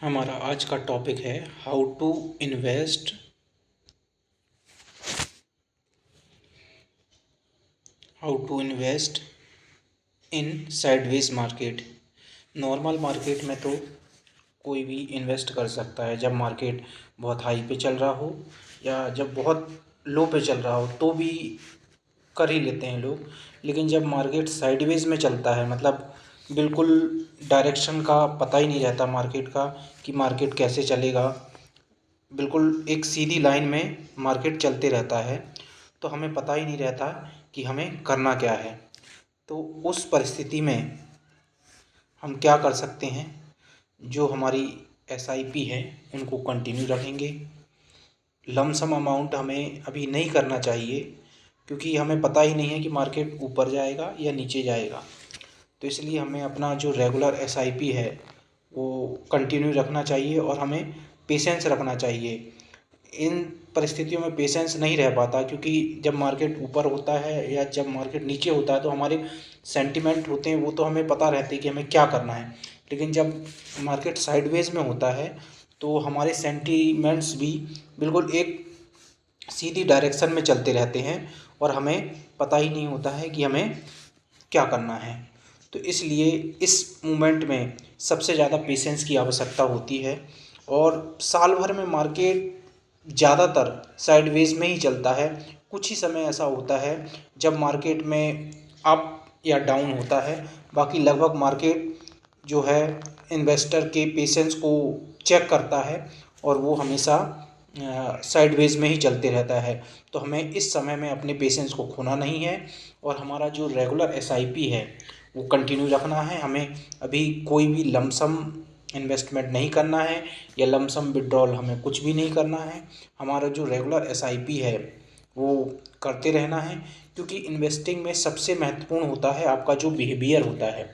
हमारा आज का टॉपिक है how to invest in sideways market. Normal market में तो कोई भी इन्वेस्ट कर सकता है, जब मार्केट बहुत हाई पे चल रहा हो या जब बहुत लो पे चल रहा हो तो भी कर ही लेते हैं लोग। लेकिन जब मार्केट साइडवेज में चलता है, मतलब बिल्कुल डायरेक्शन का पता ही नहीं रहता मार्केट का कि मार्केट कैसे चलेगा, बिल्कुल एक सीधी लाइन में मार्केट चलते रहता है, तो हमें पता ही नहीं रहता कि हमें करना क्या है। तो उस परिस्थिति में हम क्या कर सकते हैं, जो हमारी एसआईपी है उनको कंटिन्यू रखेंगे। लमसम अमाउंट हमें अभी नहीं करना चाहिए, क्योंकि हमें पता ही नहीं है कि मार्केट ऊपर जाएगा या नीचे जाएगा। तो इसलिए हमें अपना जो रेगुलर एसआईपी है वो कंटिन्यू रखना चाहिए और हमें पेशेंस रखना चाहिए। इन परिस्थितियों में पेशेंस नहीं रह पाता, क्योंकि जब मार्केट ऊपर होता है या जब मार्केट नीचे होता है तो हमारे सेंटिमेंट होते हैं, वो तो हमें पता रहते हैं कि हमें क्या करना है। लेकिन जब मार्केट साइडवेज में होता है तो हमारे सेंटिमेंट्स भी बिल्कुल एक सीधी डायरेक्शन में चलते रहते हैं और हमें पता ही नहीं होता है कि हमें क्या करना है। तो इसलिए इस मोमेंट में सबसे ज़्यादा पेशेंस की आवश्यकता होती है। और साल भर में मार्केट ज़्यादातर साइडवेज में ही चलता है। कुछ ही समय ऐसा होता है जब मार्केट में अप या डाउन होता है, बाकी लगभग मार्केट जो है इन्वेस्टर के पेशेंस को चेक करता है और वो हमेशा साइडवेज में ही चलते रहता है। तो हमें इस समय में अपने पेशेंस को खोना नहीं है और हमारा जो रेगुलर एसआईपी है वो कंटिन्यू रखना है। हमें अभी कोई भी लमसम इन्वेस्टमेंट नहीं करना है या लमसम विड्रॉल हमें कुछ भी नहीं करना है। हमारा जो रेगुलर एसआईपी है वो करते रहना है, क्योंकि इन्वेस्टिंग में सबसे महत्वपूर्ण होता है आपका जो बिहेवियर होता है।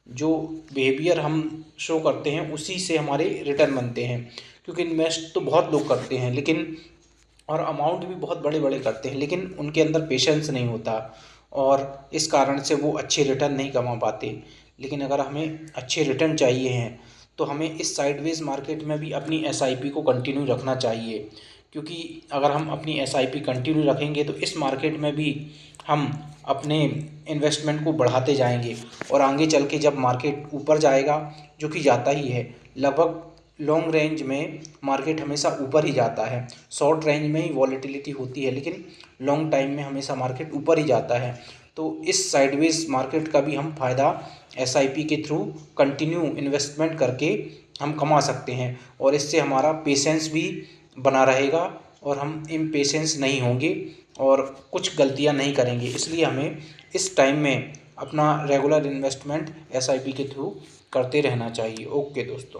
जो बिहेवियर हम शो करते हैं उसी से हमारे रिटर्न बनते हैं। क्योंकि इन्वेस्ट तो बहुत लोग करते हैं, लेकिन और अमाउंट भी बहुत बड़े बड़े करते हैं, लेकिन उनके अंदर पेशेंस नहीं होता और इस कारण से वो अच्छे रिटर्न नहीं कमा पाते। लेकिन अगर हमें अच्छे रिटर्न चाहिए हैं तो हमें इस साइडवेज मार्केट में भी अपनी एसआईपी को कंटिन्यू रखना चाहिए। क्योंकि अगर हम अपनी एसआईपी कंटिन्यू रखेंगे तो इस मार्केट में भी हम अपने इन्वेस्टमेंट को बढ़ाते जाएंगे और आगे चल के जब मार्केट ऊपर जाएगा, जो कि जाता ही है, लगभग लॉन्ग रेंज में मार्केट हमेशा ऊपर ही जाता है। शॉर्ट रेंज में ही वॉलेटिलिटी होती है, लेकिन लॉन्ग टाइम में हमेशा मार्केट ऊपर ही जाता है। तो इस साइडवेज मार्केट का भी हम फ़ायदा एसआईपी के थ्रू कंटिन्यू इन्वेस्टमेंट करके हम कमा सकते हैं और इससे हमारा पेशेंस भी बना रहेगा और हम इम्पेशेंस नहीं होंगे और कुछ गलतियां नहीं करेंगे। इसलिए हमें इस टाइम में अपना रेगुलर इन्वेस्टमेंट एसआईपी के थ्रू करते रहना चाहिए। ओके दोस्तों।